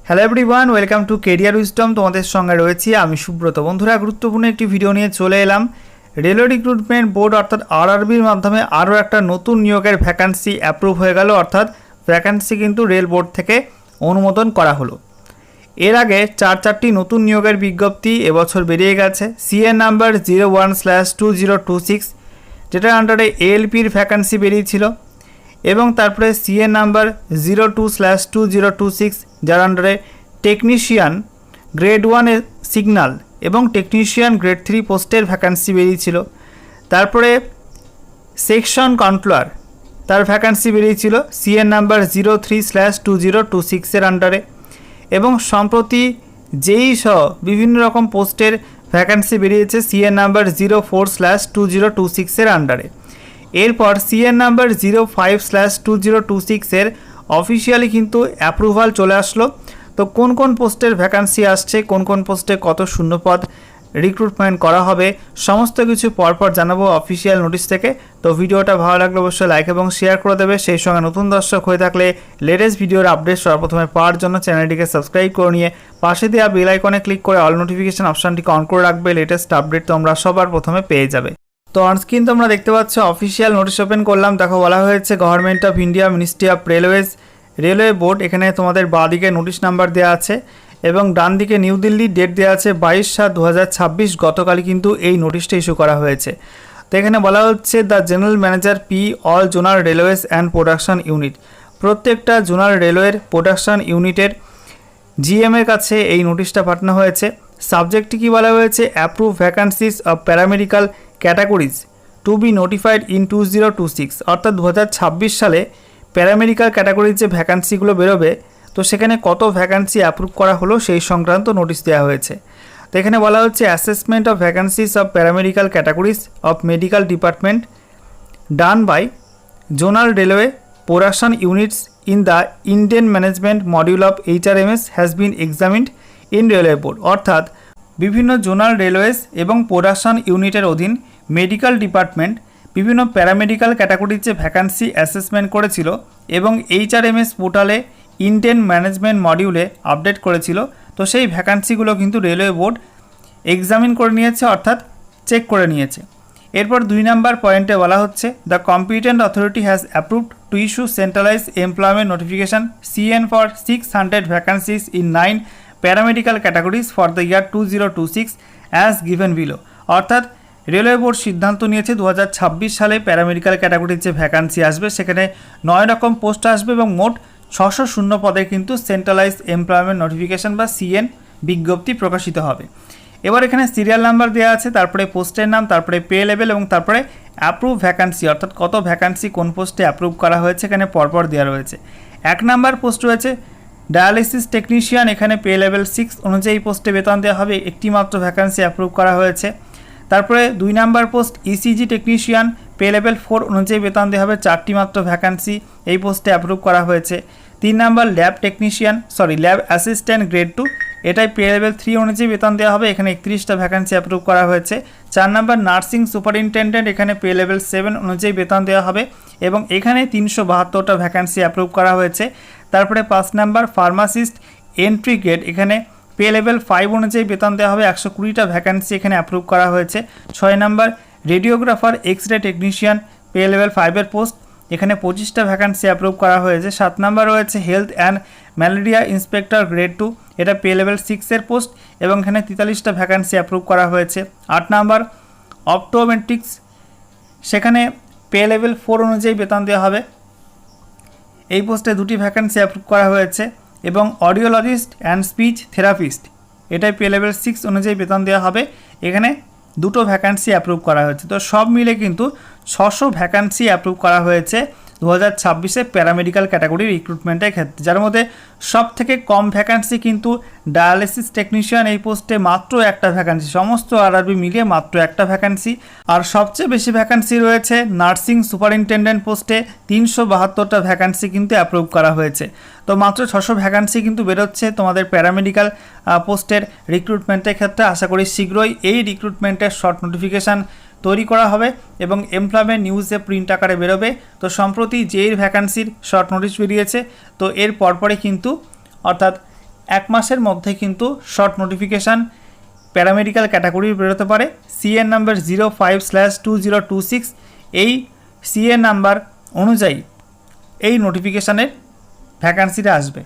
Hello everyone, welcome to career wisdom. তোমাদের সঙ্গে রয়েছি আমি সুব্রত। বন্ধুরা, গুরুত্বপূর্ণ একটি ভিডিও নিয়ে চলে এলাম। রেলওয়ে রিক্রুটমেন্ট বোর্ড অর্থাৎ আরআরবির মাধ্যমে আরও একটা নতুন নিয়োগের ভ্যাকান্সি অ্যাপ্রুভ হয়ে গেল, অর্থাৎ ভ্যাকান্সি কিন্তু রেল বোর্ড থেকে অনুমোদন করা হলো। এর আগে চারটি নতুন নিয়োগের বিজ্ঞপ্তি এবছর বেরিয়ে গেছে। সিএন নাম্বার 01/2026, যেটার আন্ডারে এএলপির ভ্যাকান্সি বেরিয়েছিল, এবং তারপরে সিএন নাম্বার 02/2026, যার আন্ডারে টেকনিশিয়ান গ্রেড 1 সিগন্যাল এবং টেকনিশিয়ান গ্রেড 3 পোস্টের ভ্যাকান্সি বেরিয়েছিল। তারপরে সেকশন কন্ট্রোলার, তার ভ্যাকান্সি বেরিয়েছিল সিএন নাম্বার 03/2026 এর আন্ডারে, এবং সম্প্রতি যেই সহ বিভিন্ন রকম পোস্টের ভ্যাকান্সি বেরিয়েছে সিএন নাম্বার 04/2026 এর আন্ডারে। এরপর সিএন নাম্বার 05/2026 এর অফিসিয়ালি কিন্তু অ্যাপ্রুভাল চলে আসলো। তো কোন কোন পোস্টের ভ্যাকান্সি আসছে, কোন কোন পোস্টে কত শূন্যপদ রিক্রুটমেন্ট করা হবে, সমস্ত কিছু পরপর জানাবো অফিসিয়াল নোটিশ থেকে। তো ভিডিওটা ভালো লাগলে অবশ্যই লাইক এবং শেয়ার করে দেবে। সেই সঙ্গে নতুন দর্শক হয়ে থাকলে লেটেস্ট ভিডিওর আপডেট সর্বপ্রথমে পাওয়ার জন্য চ্যানেলটিকে সাবস্ক্রাইব করে নিয়ে পাশে দেওয়া বেল আইকনে ক্লিক করে অল নোটিফিকেশন অপশানটিকে অন করে রাখবে। লেটেস্ট আপডেট তোমরা সবার প্রথমে পেয়ে যাবে। তো অনস্ক্রিন তোমরা দেখতে পাচ্ছ অফিসিয়াল নোটিশ ওপেন করলাম। দেখো, বলা হয়েছে government of India, ministry of railways, railway board. এখানে তোমাদের বাঁ দিকে নোটিশ নাম্বার দেওয়া আছে এবং ডান দিকে নিউ দিল্লি ডেট দেওয়া আছে 22/7/2026। গতকালই কিন্তু এই নোটিশটা ইস্যু করা হয়েছে। তো এখানে বলা হচ্ছে the general manager P all zonal railways and production unit. প্রত্যেকটা জোনাল রেলওয়ের প্রোডাকশন ইউনিটের জিএমের কাছে এই নোটিশটা পাঠানো হয়েছে। সাবজেক্টটি কী বলা হয়েছে? Approve vacancies of paramedical categories to be notified in 2026, অর্থাৎ 2026 সালে প্যারামেডিক্যাল ক্যাটাগরির যে ভ্যাকান্সিগুলো বেরোবে, তো সেখানে কত ভ্যাকান্সি অ্যাপ্রুভ করা হলো সেই সংক্রান্ত নোটিশ দেওয়া হয়েছে। তো এখানে বলা হচ্ছে assessment of vacancies of paramedical categories of medical department done by zonal railway production units in the Indian management module of HRMS has been examined in railway board. অর্থাৎ বিভিন্ন জোনাল রেলওয়েজ এবং production ইউনিটের অধীন medical department বিভিন্ন paramedical ক্যাটাগরির যে vacancy assessment করেছিল এবং HRMS পোর্টালে ইন্ডিয়ান ম্যানেজমেন্ট মডিউলে আপডেট করেছিল, তো সেই ভ্যাকান্সিগুলো কিন্তু রেলওয়ে বোর্ড এক্সামিন করে নিয়েছে, অর্থাৎ চেক করে নিয়েছে। এরপর 2 নম্বর পয়েন্টে বলা হচ্ছে the competent authority has approved to issue centralize employment notification CN for 600 vacancies in 9 paramedical categories for the year 2026 as given below. অর্থাৎ রেলওয়ে বোর্ড সিদ্ধান্ত নিয়েছে 2026 সালে প্যারামেডিক্যাল ক্যাটাগরির যে ভ্যাকান্সি আসবে সেখানে 9 রকম পোস্ট আসবে এবং মোট 600 শূন্য পদে কিন্তু সেন্ট্রালাইজ এমপ্লয়মেন্ট নোটিফিকেশন বা CN বিজ্ঞপ্তি প্রকাশিত হবে। এবার এখানে সিরিয়াল নাম্বার দেওয়া আছে, তারপরে পোস্টের নাম, তারপরে পে লেভেল এবং তারপরে অ্যাপ্রুভ ভ্যাকান্সি, অর্থাৎ কত ভ্যাকান্সি কোন পোস্টে অ্যাপ্রুভ করা হয়েছে এখানে পরপর দেওয়া রয়েছে। 1 নাম্বার পোস্ট রয়েছে ডায়ালিসিস টেকনিশিয়ান, এখানে পে লেভেল 6 অনুযায়ী পোস্টে বেতন দেওয়া হবে, একটি মাত্র ভ্যাকান্সি অ্যাপ্রুভ করা হয়েছে। তারপরে 2 number post ECG technician, pay level 4 অনুযায়ী বেতন দেওয়া হবে, 4টি মাত্র ভ্যাকান্সি এই পোস্টে অ্যাপ্রুভ করা হয়েছে। 3 number lab lab assistant grade 2, এটাই পে লেভেল 3 অনুযায়ী বেতন দেওয়া হবে, এখানে 31টা ভ্যাকান্সি অ্যাপ্রুভ করা হয়েছে। 4 নাম্বার নার্সিং সুপারিনটেন্ডেন্ট, এখানে পে লেভেল 7 অনুযায়ী বেতন দেওয়া হবে এবং এখানে 372টা ভ্যাকান্সি অ্যাপ্রুভ করা হয়েছে। তারপরে 5 নাম্বার ফার্মাসিস্ট এন্ট্রি গ্রেড, এখানে পে লেভেল 5 অনুযায়ী বেতন দেওয়া হবে, 120টা ভ্যাকান্সি এখানে অ্যাপ্রুভ করা হয়েছে। 6 number radiographer X ray technician, pay level 5-এর পোস্ট, এখানে 25টা ভ্যাকান্সি অ্যাপ্রুভ করা হয়েছে। 7 নাম্বার রয়েছে health and malaria inspector grade 2, এটা পে লেভেল 6-এর পোস্ট এবং এখানে 43টা ভ্যাকান্সি অ্যাপ্রুভ করা হয়েছে। 8 নাম্বার অপটোমেট্রিক্স, সেখানে পে লেভেল 4 অনুযায়ী বেতন দেওয়া হবে, এই পোস্টে 2টি ভ্যাকান্সি অ্যাপ্রুভ করা হয়েছে। এবং অডিওলজিস্ট অ্যান্ড স্পিচ থেরাপিস্ট, এটাই পে লেভেল 6 অনুযায়ী বেতন দেওয়া হবে, এখানে 2টো ভ্যাকান্সি অ্যাপ্রুভ করা হয়েছে। তো সব মিলে কিন্তু 600 ভ্যাকান্সি অ্যাপ্রুভ করা হয়েছে 2026-এ প্যারামেডিক্যাল ক্যাটাগরির রিক্রুটমেন্টের ক্ষেত্রে, যার মধ্যে সব থেকে কম ভ্যাকান্সি কিন্তু ডায়ালিসিস টেকনিশিয়ান, এই পোস্টে মাত্র একটা ভ্যাকান্সি, সমস্ত আরআরবি মিলিয়ে মাত্র একটা ভ্যাকান্সি। আর সবচেয়ে বেশি ভ্যাকান্সি রয়েছে নার্সিং সুপারিনটেন্ডেন্ট পোস্টে, 372টা ভ্যাকান্সি কিন্তু অ্যাপ্রুভ করা হয়েছে। তো মাত্র 600 ভ্যাকান্সি কিন্তু বেরোচ্ছে তোমাদের প্যারামেডিক্যাল পোস্টের রিক্রুটমেন্টের ক্ষেত্রে। আশা করি শীঘ্রই এই রিক্রুটমেন্টের শর্ট নোটিফিকেশান তৈরি করা হবে এবং এমপ্লয়মেন্ট নিউজে প্রিন্ট আকারে বেরোবে। তো সম্প্রতি যেই ভ্যাকান্সির শর্ট নোটিশ বেরিয়েছে, তো এর পরপরই কিন্তু অর্থাৎ 1 মাসের মধ্যে কিন্তু শর্ট নোটিফিকেশান প্যারামেডিক্যাল ক্যাটাগরির বেরোতে পারে। সিএন নাম্বার 05/2026 এই সিএন নাম্বার অনুযায়ী এই নোটিফিকেশানের ভ্যাকান্সিটা আসবে।